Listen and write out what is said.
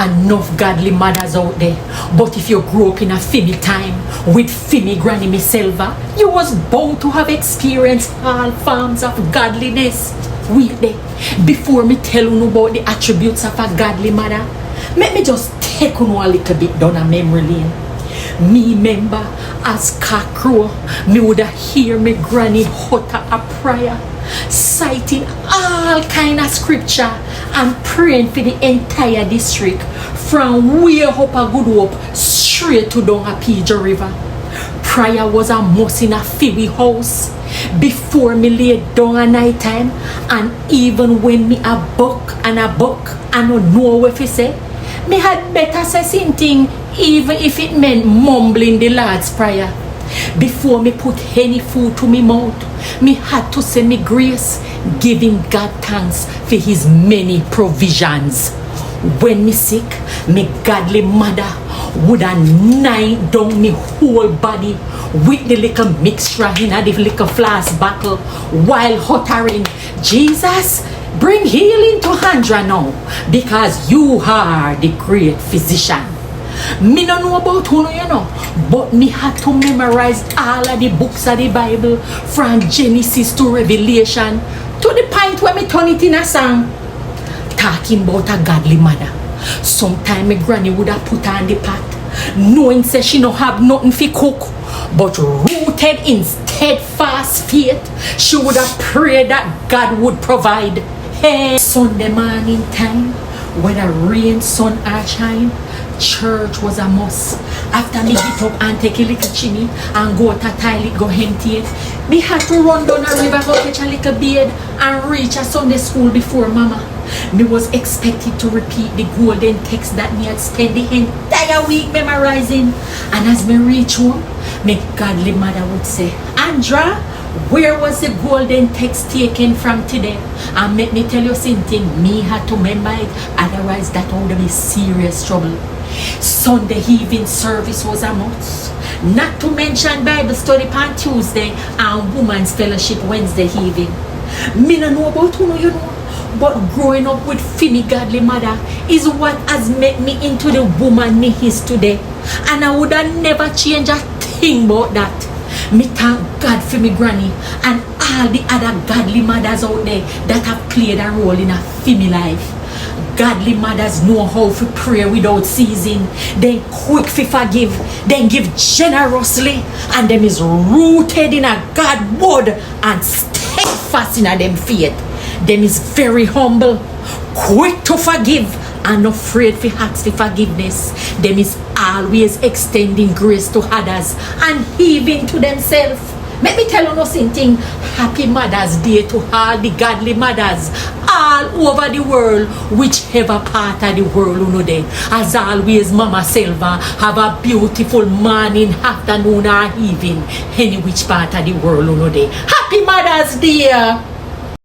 enough godly mothers out there. But if you grew up in a Fimi time with Fimi Granny Miss Silva, you was bound to have experienced all forms of godliness. Wait there. Before me tell you about the attributes of a godly mother, let me just take you a little bit down a memory lane. Me remember as cock crow, me woulda hear me granny utter a prayer, citing all kind of scripture and praying for the entire district from way up a Good Hope straight to down a PJ River. Prayer was a must in a Phoebe house before me lay down at night time, and even when me a buck and I don't know what to say, me had better say something even if it meant mumbling the Lord's Prayer. Before me put any food to me mouth, me had to say me grace, giving God thanks for his many provisions. When me sick, me godly mother woulda gnawed down me whole body with the little mixture in the little flask bottle while uttering, Jesus, bring healing to Andra now, because you are the great physician. Me no know about who you know, but me had to memorize all of the books of the Bible from Genesis to Revelation to the point where me turn it in a song. Talking about a godly mother. Sometime my granny would have put her on the pot, knowing say she no have nothing for cook, but rooted in steadfast faith, she would have prayed that God would provide. Hey, Sunday morning time, whether rain, sun or shine, church was a must. After me get up and take a little chimney and go to toilet, go empty it, me had to run down a river, go catch a little beard and reach a Sunday school before mama. Me was expected to repeat the golden text that me had spent the entire week memorizing. And as me reach home, my godly mother would say, Andra, where was the golden text taken from today? And make me tell you something, me had to remember it, otherwise that would be serious trouble. Sunday evening service was a must. Not to mention Bible study on Tuesday and Women's Fellowship Wednesday evening. Me no know about who you know, but growing up with Fimi godly mother is what has made me into the woman me is today. And I would have never changed a thing about that. Me thank God for me granny and all the other godly mothers out there that have played a role in a Fimi life. Godly mothers know how to pray without ceasing, then quick to forgive, then give generously, and them is rooted in a God word and steadfast in a them faith. Them is very humble, quick to forgive, and not afraid to ask for forgiveness. Them is always extending grace to others and even to themselves. Let me tell you something. Happy Mother's Day to all the godly mothers all over the world, whichever part of the world you know there. As always, Mama Silva, have a beautiful morning, afternoon or evening, any which part of the world you know there. Happy Mother's Day.